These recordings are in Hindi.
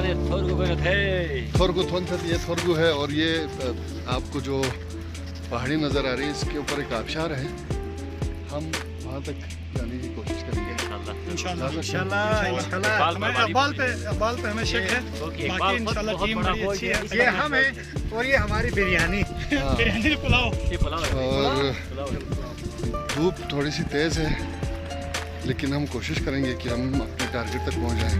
थोरगो ये थोरगो है और ये आपको जो पहाड़ी नज़र आ रही है इसके ऊपर एक आबशार है। हम वहाँ तक जाने की कोशिश करेंगे इंशाल्लाह। बाल पे हमें शक है, बाकी इंशाल्लाह टीम बड़ी अच्छी है। ये हम हैं और ये हमारी बिरयानी पुलाव। और धूप थोड़ी सी तेज़ है लेकिन हम कोशिश करेंगे कि हम अपने टारगेट तक पहुँच जाएं।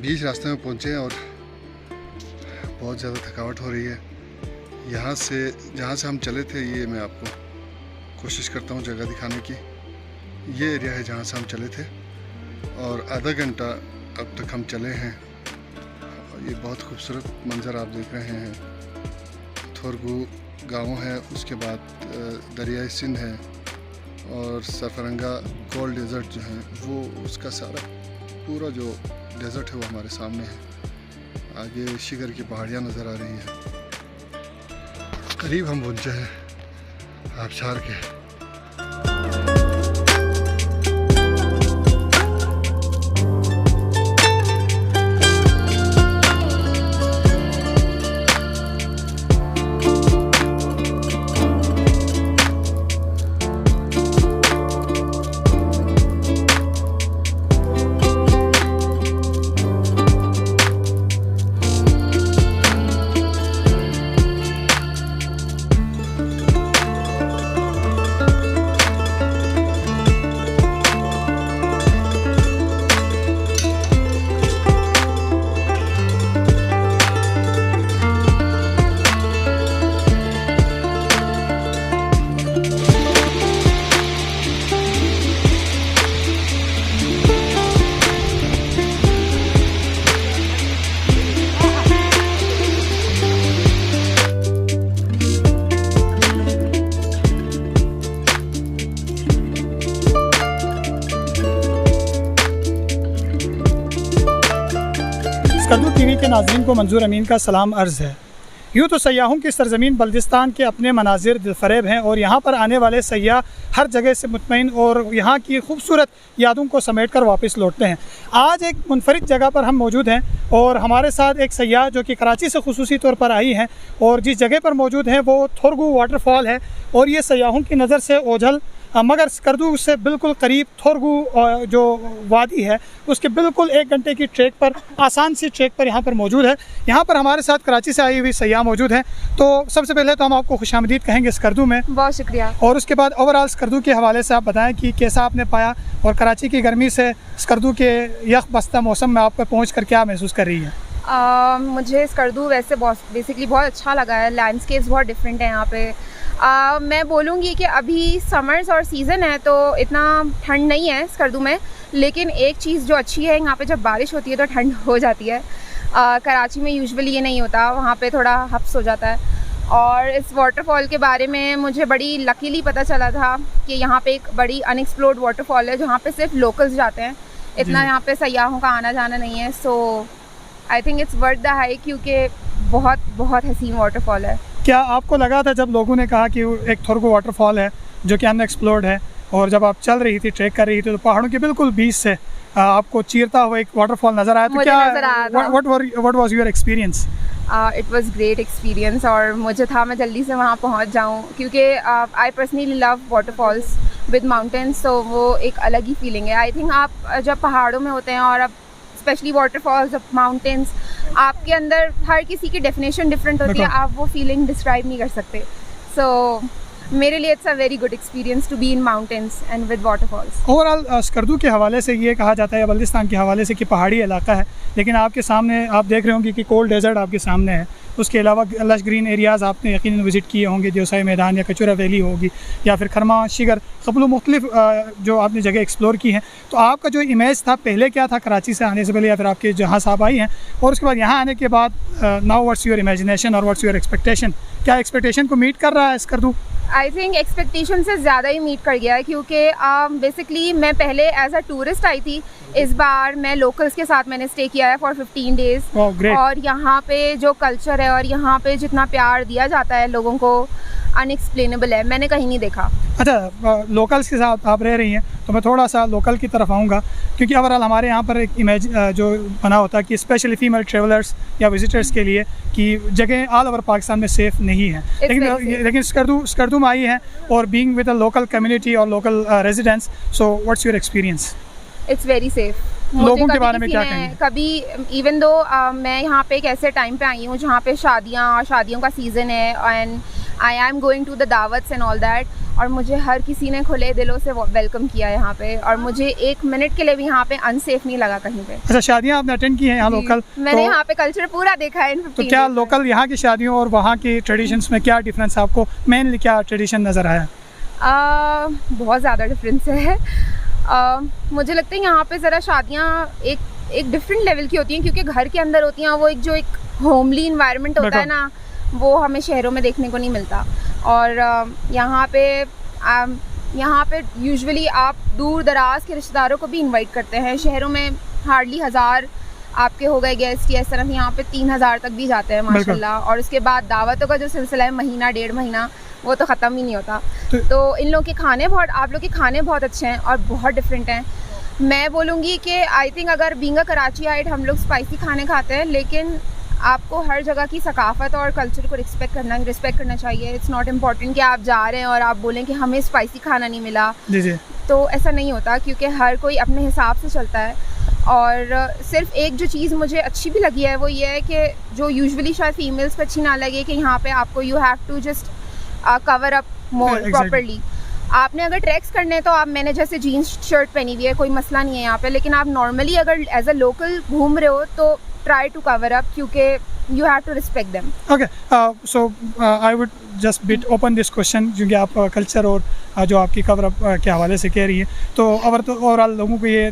बीच रास्ते में पहुँचे हैं और बहुत ज़्यादा थकावट हो रही है। यहाँ से जहाँ से हम चले थे, ये मैं आपको कोशिश करता हूँ जगह दिखाने की। ये एरिया है जहाँ से हम चले थे और आधा घंटा अब तक हम चले हैं। ये बहुत खूबसूरत मंज़र आप देख रहे हैं। थोरगो गाँव है, उसके बाद दरियाई सिंध है और सरफरंगा गोल्ड डेजर्ट जो है वो, उसका सारा पूरा जो डेजर्ट है वो हमारे सामने है। आगे शिखर की पहाड़ियाँ नज़र आ रही हैं। करीब हम पहुँचे हैं आबशार के। स्कर्दू टीवी के नाज़रीन को मंजूर अमीन का सलाम अर्ज़ है। यूँ तो सयाहों की सरज़मीन बल्दिस्तान के अपने मनाजिर दलफरेब हैं और यहाँ पर आने वाले सयाह हर जगह से मुतमईन और यहाँ की खूबसूरत यादों को समेट कर वापस लौटते हैं। आज एक मुनफरिद जगह पर हम मौजूद हैं और हमारे साथ एक सयाह जो कि कराची से खुसूसी तौर पर आई हैं और जिस जगह पर मौजूद हैं वो थोरगो वाटरफॉल है। और ये सयाहों की नज़र से ओझल मगर स्कर्दू से बिल्कुल करीब थोरगो जो वादी है उसके बिल्कुल 1 घंटे की ट्रैक पर, आसान सी ट्रैक पर यहाँ पर मौजूद है। यहाँ पर हमारे साथ कराची से आई हुई सयाह मौजूद हैं। तो सबसे पहले तो हम आपको खुशामदीद कहेंगे स्कर्दू में। बहुत शुक्रिया। और उसके बाद ओवरऑल स्कर्दू के हवाले से आप बताएं कि कैसा आपने पाया और कराची की गर्मी से स्कर्दू के यख बस्ता मौसम में आप पर पहुँच कर क्या महसूस कर रही है? मुझे स्कर्दू वैसे बेसिकली बहुत अच्छा लगा है। लैंडस्केप्स बहुत डिफरेंट है यहाँ पे। मैं बोलूँगी कि अभी समर्स और सीज़न है तो इतना ठंड नहीं है स्कर्दू में, लेकिन एक चीज़ जो अच्छी है यहाँ पे जब बारिश होती है तो ठंड हो जाती है। कराची में यूजुअली ये नहीं होता, वहाँ पे थोड़ा हफ्स हो जाता है। और इस वाटरफॉल के बारे में मुझे बड़ी लकीली पता चला था कि यहाँ पे एक बड़ी अनएक्सप्लोर्ड वाटरफॉल है जहाँ पे सिर्फ लोकल्स जाते हैं, इतना यहाँ पे सयाहों का आना जाना नहीं है। So I think it's worth the hike, क्योंकि बहुत बहुत हसीन वाटरफॉल है। क्या आपको लगा था जब लोगों ने कहा कि एक थोरगो वाटरफॉल है जो कि अनएक्सप्लोर्ड है, और जब आप चल रही थी, ट्रैक कर रही थी, तो पहाड़ों के बिल्कुल बीच से आपको चीरता हुआ एक वाटरफॉल नज़र आया, तो क्या what was your experience? It was great experience, और मुझे था मैं जल्दी से वहाँ पहुँच जाऊँ, क्योंकि I personally love waterfalls with mountains, तो वो एक अलग ही फीलिंग है। आई थिंक आप जब पहाड़ों में होते हैं और अब स्पेशली वाटरफॉल्स, माउंटेन्स, आपके अंदर हर किसी की डेफिनेशन डिफरेंट होती है, आप वो फीलिंग डिस्क्राइब नहीं कर सकते। सो मेरे लिए it's a very good experience to be in mountains and with waterfalls. Overall Skardu के हवाले से ये कहा जाता है, बल्दिस्तान के हवाले से, कि पहाड़ी इलाका है, लेकिन आपके सामने आप देख रहे होंगे कि कोल्ड डेजर्ट आपके सामने है। उसके अलावा लश ग्रीन एरियाज़ आपने यकीनन विज़िट किए होंगे, देवसाई मैदान या कचूरा वैली होगी, या फिर खरमा, शिगर, कबल मुख्तलिफ जो आपने जगह एक्सप्लोर की हैं। तो आपका जो इमेज था पहले क्या था कराची से आने से पहले, या फिर आपके जहाँ से आप आई हैं, और उसके बाद यहाँ आने के बाद नाउ व्हाट्स योर इमेजिनेशन और व्हाट्स योर एक्सपेक्टेशन? क्या एक्सपेक्टेशन को मीट कर रहा है स्कर्दू? आई थिंक एक्सपेक्टेशन से ज़्यादा ही मीट कर गया है, क्योंकि बेसिकली मैं पहले एज अ टूरिस्ट आई थी, इस बार मैं लोकल्स के साथ मैंने स्टे किया है फॉर 15 डेज़। और यहाँ पे जो कल्चर है और यहाँ पे जितना प्यार दिया जाता है लोगों को, अनएक्सप्लेनेबल है, मैंने कहीं नहीं देखा। अच्छा, लोकल्स के साथ आप रह रही हैं, तो मैं थोड़ा सा लोकल की तरफ आऊँगा, क्योंकि ओवरऑल हमारे यहाँ पर एक इमेज जो बना होता है कि स्पेशली फीमेल ट्रेवलर्स या विजिटर्स के लिए कि जगह ऑल ओवर पाकिस्तान में सेफ़ नहीं है, लेकिन स्कर्दू में आई है, और being with a local community और local residents, so what's your experience? It's very safe. लोगों के बारे में क्या कहेंगे? कभी इवन दो मैं यहाँ पे एक ऐसे टाइम पे आई हूँ जहाँ पे शादियों का सीज़न है, and I am going to the dawats and all that, और मुझे हर किसी ने खुले दिलों से वेलकम किया यहाँ पे, और मुझे एक मिनट के लिए भी यहाँ पे अनसेफ नहीं लगा कहीं पे। अच्छा, शादियाँ आपने अटेंड की हैं यहाँ लोकल? मैंने यहाँ पे कल्चर पूरा देखा है। तो क्या लोकल यहाँ की शादियों और वहाँ की ट्रेडिशंस में क्या डिफरेंस आपको, मेनली क्या ट्रेडिशन नज़र आया? बहुत ज़्यादा डिफरेंस है। मुझे लगता है यहाँ पे ज़रा शादियाँ एक डिफरेंट लेवल की होती हैं, क्योंकि घर के अंदर होती हैं, वो एक होमली इन्वायरमेंट होता है ना, वो हमें शहरों में देखने को नहीं मिलता। और यहाँ पे यूजुअली आप दूर दराज के रिश्तेदारों को भी इनवाइट करते हैं। शहरों में हार्डली 1000 आपके हो गए गेस्ट या इस तरह से, यहाँ पे 3000 तक भी जाते हैं माशाल्लाह। और उसके बाद दावतों का जो सिलसिला है, महीना 1.5 महीना, वो तो ख़त्म ही नहीं होता। तो इन लोग के खाने आप लोग के खाने बहुत अच्छे हैं और बहुत डिफरेंट हैं। मैं बोलूँगी कि आई थिंक अगर बीइंग अ कराचीआइट हम लोग स्पाइसी खाने खाते हैं, लेकिन आपको हर जगह की सकाफ़त और कल्चर को रिस्पेक्ट करना चाहिए। इट्स नॉट इम्पॉर्टेंट कि आप जा रहे हैं और आप बोलें कि हमें स्पाइसी खाना नहीं मिला, जी। तो ऐसा नहीं होता, क्योंकि हर कोई अपने हिसाब से चलता है। और सिर्फ एक जो चीज़ मुझे अच्छी भी लगी है वो ये है कि जो यूजुअली शायद फीमेल्स को अच्छी ना लगे, कि यहाँ पे आपको you have to just cover up more properly. आपने अगर ट्रैक्स करने हैं तो मैंने जैसे जीन्स शर्ट पहनी हुई है, कोई मसला नहीं है यहाँ पे, लेकिन आप नॉर्मली अगर एज अ लोकल घूम रहे हो तो try to cover up, क्योंकि you have to respect them. Okay, so I would just bit open this question, क्योंकि आप कल्चर और जो आपकी कवर अप के हवाले से कह रही हैं, तो ओवरऑल लोगों को ये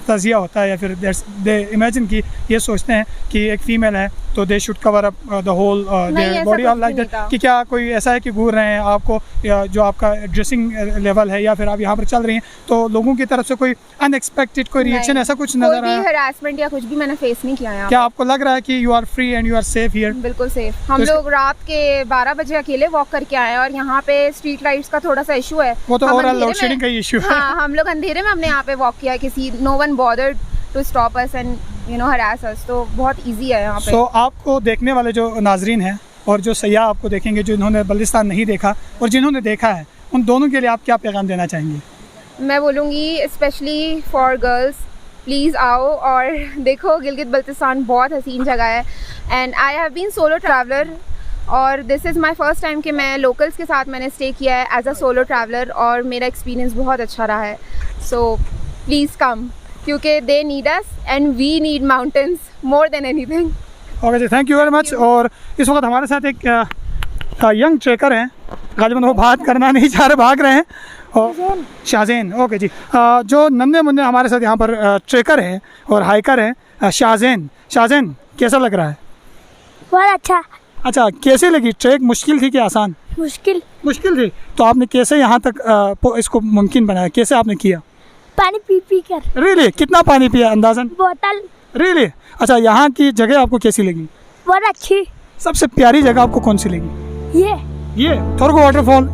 तज़िया होता है, या फिर दे इमेजिन की ये सोचते हैं कि एक फ़ीमेल है तो they should cover up the whole body of like that, कि क्या कोई ऐसा है कि घूर रहे हैं आपको, या जो आपका ड्रेसिंग लेवल है, या फिर आप यहाँ पर चल रही हैं तो लोगों की तरफ से कोई अनएक्सपेक्टेड कोई रिएक्शन ऐसा कुछ नज़र आया? कोई हरासमेंट या कुछ भी मैंने फेस नहीं किया है। क्या आपको लग रहा है कि you are free and you are safe here? बिल्कुल सेफ। हम लोग रात के 12 बजे अकेले वॉक करके आए हैं, और यहाँ पे स्ट्रीट लाइट्स का थोड़ा सा इशू है, वो तो ओवरऑल लोड शेडिंग का इशू है। हाँ, हम लोग अंधेरे में हमने यहाँ पे वॉक किया, किसी no one bothered to stop us and you know harass us, तो बहुत इजी है यहाँ पे। तो आपको देखने वाले जो नाजरीन हैं और जो सयाह आपको देखेंगे, जिन्होंने बल्दिस्तान नहीं देखा और जिन्होंने देखा है, उन दोनों के लिए आप क्या पैगाम देना चाहेंगे? मैं बोलूँगी स्पेशली फॉर गर्ल्स, प्लीज़ आओ और देखो, गिलगित बल्तिस्तान बहुत हसीन जगह है। And I have been solo traveller, और this is my first time कि मैं लोकल्स के साथ मैंने स्टे किया है एज अ सोलो ट्रैवलर, और मेरा एक्सपीरियंस बहुत अच्छा रहा है। सो प्लीज़ कम, क्योंकि they need us and we need mountains more than anything. Okay जी, थैंक यू वेरी मच। और इस वक्त हमारे साथ एक यंग ट्रेकर हैं, गालिबन वो बात करना नहीं चाह रहे, भाग रहे हैं, और शाहज़ैन। ओके जी, जो नन्हे मुन्ने हमारे साथ यहाँ पर ट्रेकर हैं और हाइकर हैं, शाहज़ैन कैसा लग रहा है? बहुत अच्छा, कैसे लगी ट्रैक? मुश्किल थी कि आसान? मुश्किल थी। तो आपने कैसे यहाँ तक इसको मुमकिन बनाया, कैसे आपने किया? पानी पी कर। रियली? कितना पानी पिया अंदाज़न? बोतल। रियली? अच्छा, यहाँ की जगह आपको कैसी लगी? बहुत अच्छी। सबसे प्यारी जगह आपको कौन सी लगी? ये थोरगो वाटरफॉल।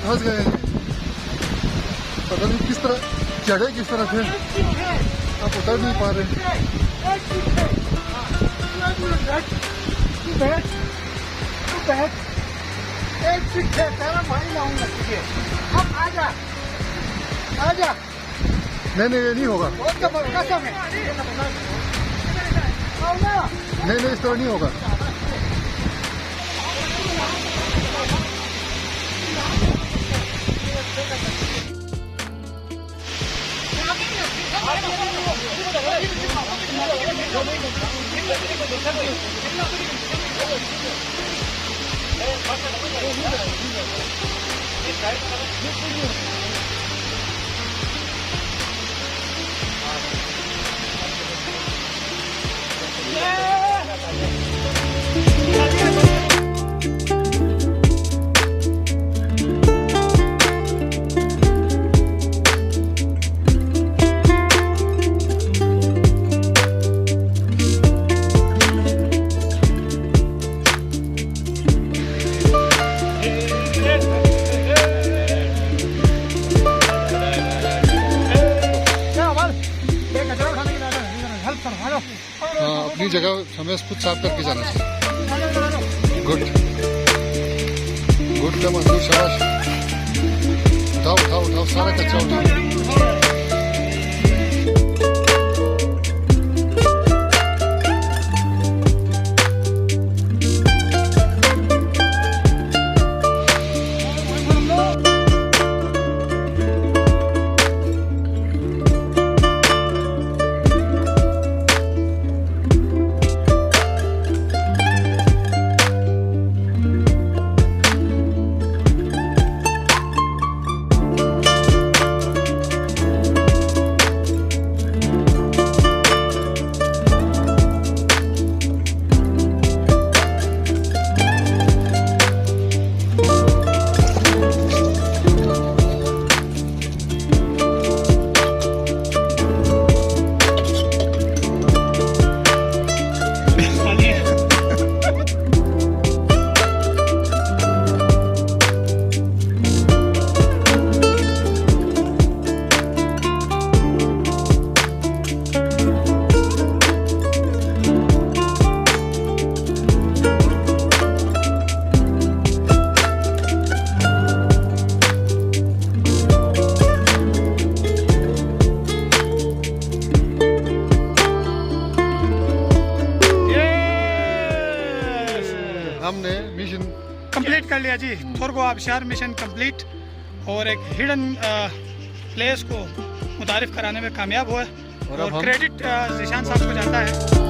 फंस गए, पता नहीं किस तरह जगह किस तरह से आप उतर नहीं पा रहे। नहीं नहीं ये नहीं होगा, नहीं नहीं इस तरह नहीं होगा। हाँ, अपनी जगह हमें खुद साफ करके जाना चाहिए। गुड गुड का मंजूर, शाबाश। उठाओ उठाओ उठाओ, सारा कचरा उठाओ। कर लिया जी। थोरगो आबशार मिशन कंप्लीट और एक हिडन प्लेस को मुतारिफ कराने में कामयाब हुआ और क्रेडिट जिशान साहब को जाता है।